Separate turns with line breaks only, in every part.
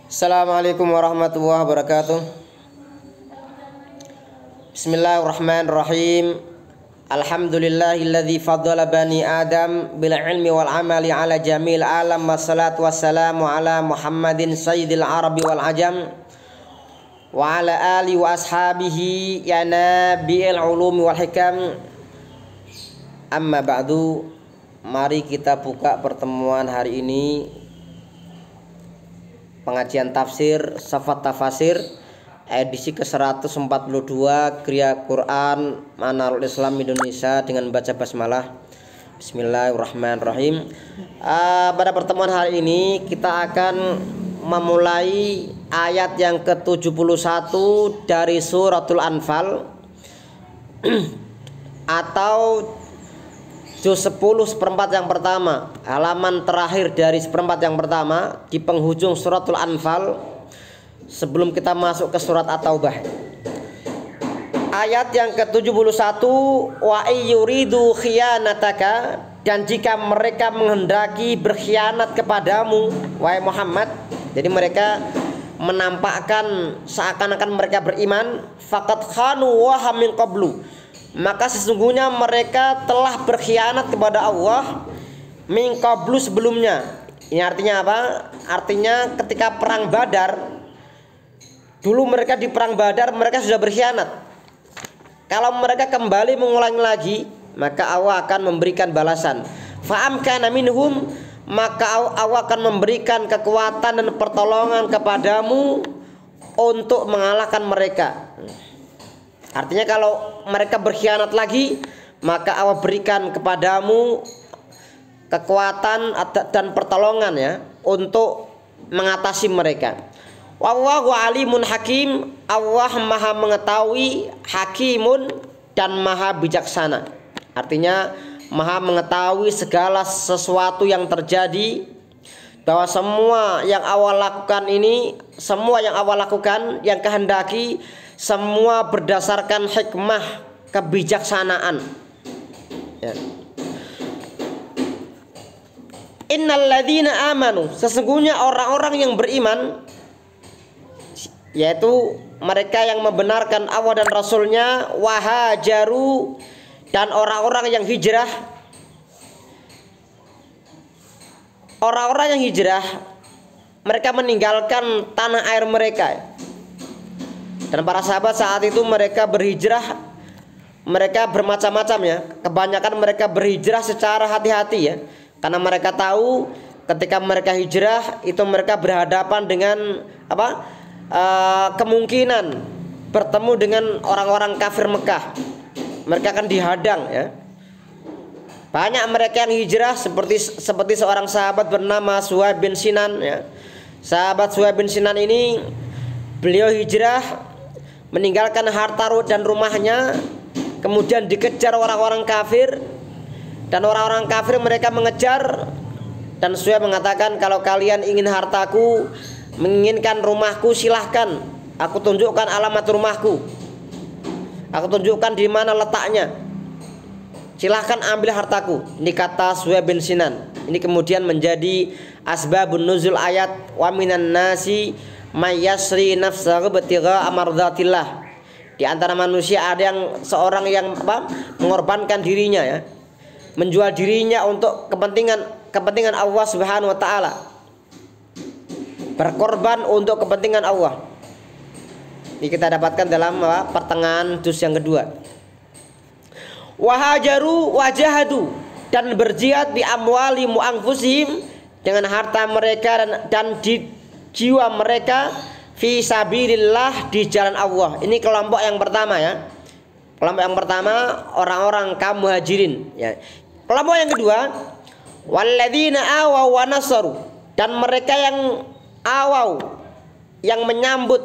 Assalamualaikum warahmatullahi wabarakatuh. Bismillahirrahmanirrahim. Alhamdulillahilladzi faddala bani Adam bil ilmi wal amali ala jamil alam. Wassalatu wassalamu ala Muhammadin sayyidil arabi wal ajam wa ala ali wa ashabihi ya nabiil ulumi wal hikam. Amma ba'du. Mari kita buka pertemuan hari ini, pengajian tafsir Safat Tafasir edisi ke-142 Kriya Quran Manarul Islam Indonesia dengan baca basmalah. Bismillahirrahmanirrahim. Pada pertemuan hari ini kita akan memulai ayat yang ke-71 dari suratul Anfal atau juz 10 seperempat yang pertama, halaman terakhir dari seperempat yang pertama di penghujung suratul Anfal sebelum kita masuk ke surat At-Taubah. Ayat yang ke-71, wa ayyuridu khiyanataka, dan jika mereka menghendaki berkhianat kepadamu wahai Muhammad, jadi mereka menampakkan seakan-akan mereka beriman, faqad khanu wa min qablu, maka sesungguhnya mereka telah berkhianat kepada Allah min qablu, sebelumnya. Ini artinya apa? Artinya ketika perang Badar, dulu mereka di perang Badar mereka sudah berkhianat. Kalau mereka kembali mengulangi lagi, maka Allah akan memberikan balasan. Fa'amkana minhum, maka Allah akan memberikan kekuatan dan pertolongan kepadamu untuk mengalahkan mereka. Artinya kalau mereka berkhianat lagi, maka Allah berikan kepadamu kekuatan dan pertolongan ya untuk mengatasi mereka. Wallahu alimun hakim, Allah maha mengetahui, hakimun, dan maha bijaksana. Artinya maha mengetahui segala sesuatu yang terjadi, bahwa semua yang Allah lakukan ini, semua yang Allah lakukan, yang kehendaki, semua berdasarkan hikmah kebijaksanaan ya. Innal ladzina amanu, sesungguhnya orang-orang yang beriman, yaitu mereka yang membenarkan Allah dan Rasulnya, wahajaru, dan orang-orang yang hijrah. Orang-orang yang hijrah, mereka meninggalkan tanah air mereka. Dan para sahabat saat itu mereka berhijrah, mereka bermacam-macam ya. Kebanyakan mereka berhijrah secara hati-hati ya, karena mereka tahu ketika mereka hijrah itu mereka berhadapan dengan kemungkinan bertemu dengan orang-orang kafir Mekah. Mereka akan dihadang ya. Banyak mereka yang hijrah seperti seorang sahabat bernama Suhaib bin Sinan ya. Sahabat Suhaib bin Sinan ini, beliau hijrah meninggalkan harta dan rumahnya, kemudian dikejar orang-orang kafir, dan orang-orang kafir mereka mengejar, dan Suhaib mengatakan, kalau kalian ingin hartaku, menginginkan rumahku, silahkan, aku tunjukkan alamat rumahku, aku tunjukkan di mana letaknya, silahkan ambil hartaku. Ini kata Suhaib bin Sinan. Ini kemudian menjadi asbabun nuzul ayat wa minan nasi mayyasri nafsahu batigha amardatillah. Di antara manusia ada yang seorang yang mengorbankan dirinya ya, menjual dirinya untuk kepentingan Allah Subhanahu wa taala. Berkorban untuk kepentingan Allah. Ini kita dapatkan dalam pertengahan juz yang kedua. Wahajaru wajahadu, dan berjihad bi amwali mu'anfusihim, dengan harta mereka dan di jiwa mereka, fi sabilillah, di jalan Allah. Ini kelompok yang pertama ya. Kelompok yang pertama orang-orang kaum muhajirin ya. Kelompok yang kedua, walladzina awaw wa nasaru, dan mereka yang awaw, yang menyambut,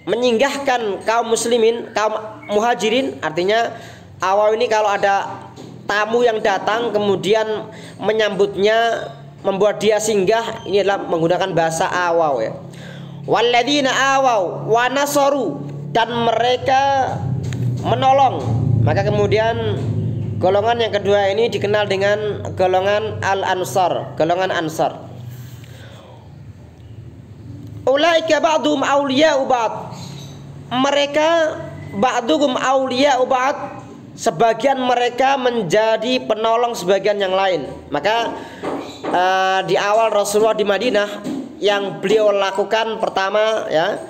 menyinggahkan kaum muslimin, kaum muhajirin. Artinya awaw ini kalau ada tamu yang datang kemudian menyambutnya, membuat dia singgah, ini adalah menggunakan bahasa awaw ya. Walladzina awaw wa nasaru, dan mereka menolong. Maka kemudian golongan yang kedua ini dikenal dengan golongan al-ansar, golongan ansar. ulaika ba'dhum awliya'u ba'd. Mereka ba'duhum awliya'u ba'd, sebagian mereka menjadi penolong sebagian yang lain. Maka di awal Rasulullah di Madinah yang beliau lakukan pertama ya,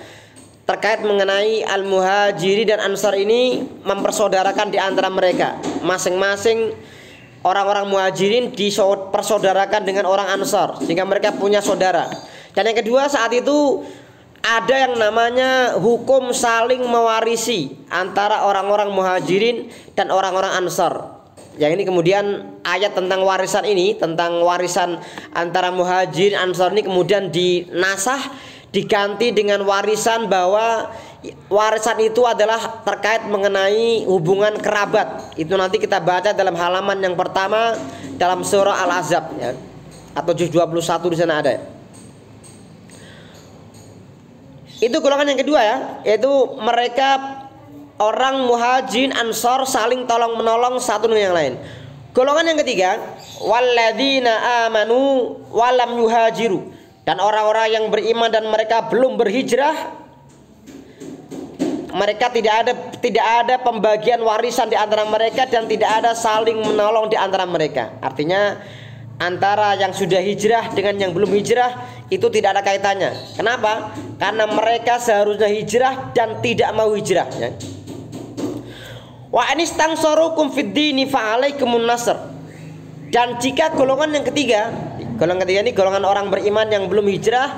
terkait mengenai al-muhajiri dan ansar ini, mempersaudarakan di antara mereka. Masing-masing orang-orang muhajirin dipersaudarakan dengan orang ansar sehingga mereka punya saudara. Dan yang kedua, saat itu ada yang namanya hukum saling mewarisi antara orang-orang muhajirin dan orang-orang ansar. Yang ini kemudian ayat tentang warisan ini, tentang warisan antara muhajirin ansar ini kemudian dinasah, diganti dengan warisan bahwa warisan itu adalah terkait mengenai hubungan kerabat. Itu nanti kita baca dalam halaman yang pertama dalam surah Al-Ahzab ya, atau juz 21 di sana ada. Itu golongan yang kedua ya, yaitu mereka orang muhajirin ansor saling tolong menolong satu dengan yang lain. Golongan yang ketiga, walladzina amanu walam yuhajiru, dan orang-orang yang beriman dan mereka belum berhijrah. Mereka tidak ada pembagian warisan di antara mereka dan tidak ada saling menolong di antara mereka. Artinya antara yang sudah hijrah dengan yang belum hijrah itu tidak ada kaitannya. Kenapa? Karena mereka seharusnya hijrah dan tidak mau hijrah ya. Wa anistangsarukum fid dini fa'alaikumun nasr. Dan jika golongan yang ketiga, golongan ketiga ini golongan orang beriman yang belum hijrah,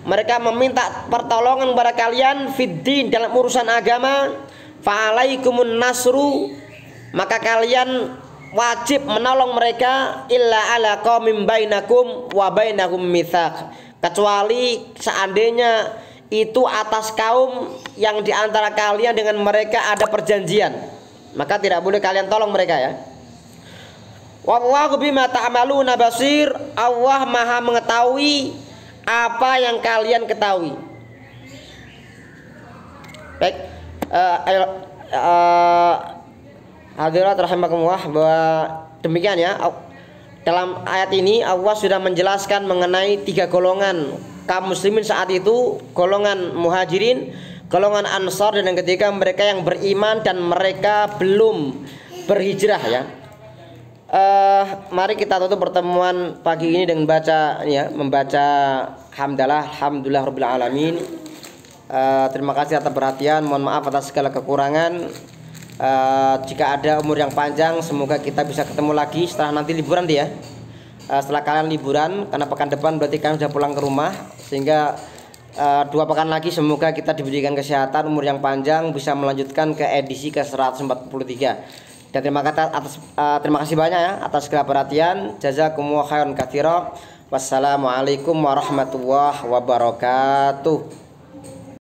mereka meminta pertolongan kepada kalian fid din, dalam urusan agama, fa'alaikumun nasru, maka kalian wajib menolong mereka, illa ala qaumin bainakum wa bainahum mitsaq, kecuali seandainya itu atas kaum yang diantara kalian dengan mereka ada perjanjian, maka tidak boleh kalian tolong mereka ya. Wallahu bima ta'maluna basir, Allah Maha mengetahui apa yang kalian ketahui. Baik, hadirat rahimakumullah, bahwa demikian ya. Dalam ayat ini Allah sudah menjelaskan mengenai tiga golongan kaum muslimin saat itu, golongan muhajirin, golongan ansar, dan yang ketiga mereka yang beriman dan mereka belum berhijrah ya. Mari kita tutup pertemuan pagi ini dengan membaca alhamdulillah rabbil alamin. Terima kasih atas perhatian, mohon maaf atas segala kekurangan. Jika ada umur yang panjang, semoga kita bisa ketemu lagi setelah nanti liburan dia. Setelah kalian liburan, karena pekan depan berarti kalian sudah pulang ke rumah, sehingga 2 pekan lagi semoga kita diberikan kesehatan, umur yang panjang, bisa melanjutkan ke edisi ke 143. Dan terima kasih banyak ya atas segala perhatian. Jazakumullahu khairan katsira. Wassalamualaikum warahmatullahi wabarakatuh.